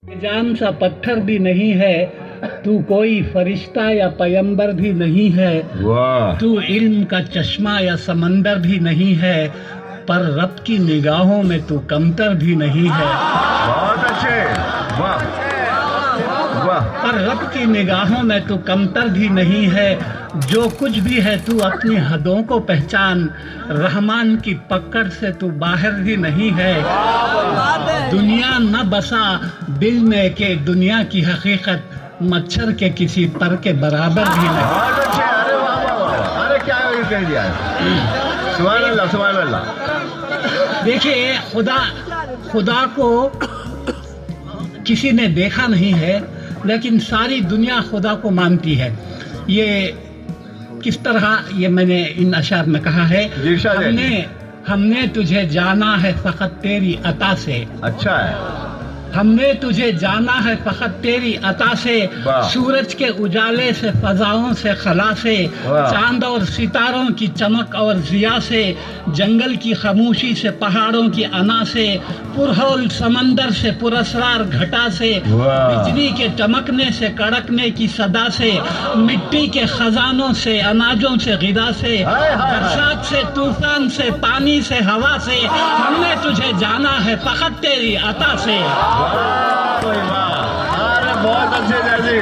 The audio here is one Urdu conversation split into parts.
جان سا پتھر بھی نہیں ہے، تو کوئی فرشتہ یا پیمبر بھی نہیں ہے، تو علم کا چشمہ یا سمندر بھی نہیں ہے، پر رب کی نگاہوں میں تو کمتر بھی نہیں ہے۔ بہت اچھے، واہ واہ، پر رب کی نگاہوں میں تو کمتر بھی نہیں ہے، جو کچھ بھی ہے تو اپنی حدوں کو پہچان، رحمان کی پکڑ سے تو باہر بھی نہیں ہے۔ دنیا نہ بسا دل میں کہ دنیا کی حقیقت مچھر کے کسی پر کے برابر بھی نہیں۔ بہت اچھے، ارے واہ واہ واہ، ارے کیا کہہ دیا ہے، سبحان اللہ سبحان اللہ۔ دیکھیے، خدا کو کسی نے دیکھا نہیں ہے، لیکن ساری دنیا خدا کو مانتی ہے۔ یہ کس طرح، یہ میں نے ان اشعار میں کہا ہے، ہم نے تجھے جانا ہے فقط تیری عطا سے، اچھا ہے، ہم نے تجھے جانا ہے فقط تیری عطا سے، سورج کے اجالے سے، فضاؤں سے، خلا سے، چاند اور ستاروں کی چمک اور ضیاء سے، جنگل کی خاموشی سے، پہاڑوں کی انا سے، پرہول سمندر سے، پراسرار گھٹا سے، بجلی کے چمکنے سے، کڑکنے کی صدا سے، مٹی کے خزانوں سے، اناجوں سے، غذا سے، برسات سے، طوفان سے، پانی سے، ہوا سے، ہم نے تجھے جانا ہے فقط تیری عطا سے۔ بہت اچھے جیسی،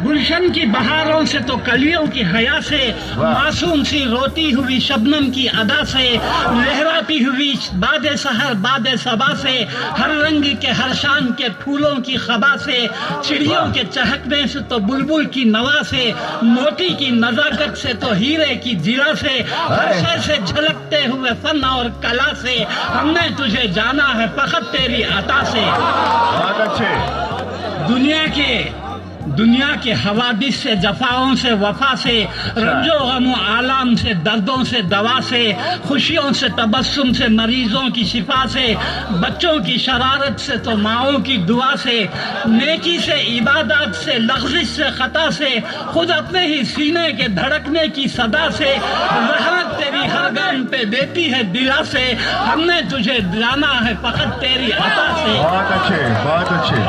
گلشن کی بہاروں سے تو کلیوں کی حیا سے، معصوم سی روتی ہوئی شبنم کی ادا سے، لہراتی ہوئی باد سحر باد صبا سے، ہر رنگ کے ہر شان کے پھولوں کی خبا سے، چڑیوں کے چہکنے سے تو بلبل کی نوا سے، موتی کی نزاکت سے تو ہیرے کی جلا سے، ہر شے سے جھلکتے ہوئے فن اور کلا سے، ہم نے تجھے جانا ہے فقط تیری عطا سے۔ بہت اچھے، دنیا کے حوادث سے، جفاؤں سے، وفا سے، رنج و غم و آلام سے، دردوں سے، دوا سے، خوشیوں سے، تبسم سے، مریضوں کی شفا سے، بچوں کی شرارت سے تو ماؤں کی دعا سے، نیکی سے، عبادات سے، لغزش سے، خطا سے، خود اپنے ہی سینے کے دھڑکنے کی صدا سے، رحمت تیری ہر گام پہ دیتی ہے دلا سے، ہم نے تجھے جانا ہے فقط تیری عطا سے۔ بہت اچھے، بہت اچھے۔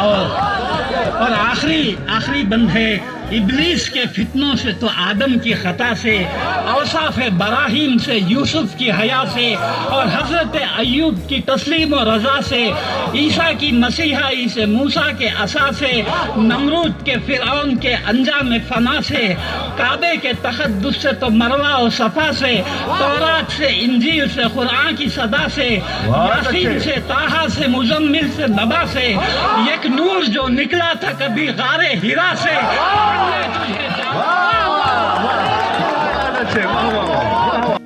اور آخری بند ہے، ابلیس کے فتنوں سے تو آدم کی خطا سے، اوصاف براہیم سے، یوسف کی حیا سے، اور حضرت ایوب کی تسلیم و رضا سے، عیسیٰ کی مسیحائی سے، موسیٰ کے عصا سے، نمرود کے فرعون کے انجام فنا سے، کعبے کے تقدس سے تو مروہ و صفا سے، تورات سے، انجیل سے، قرآن کی صدا سے، یاسین سے، طٰہٰ سے، مزمل سے، نبا سے، ایک نور جو نکلا تھا کبھی غار ہرا سے، واہ واہ واہ، بہت اچھے، واہ واہ واہ۔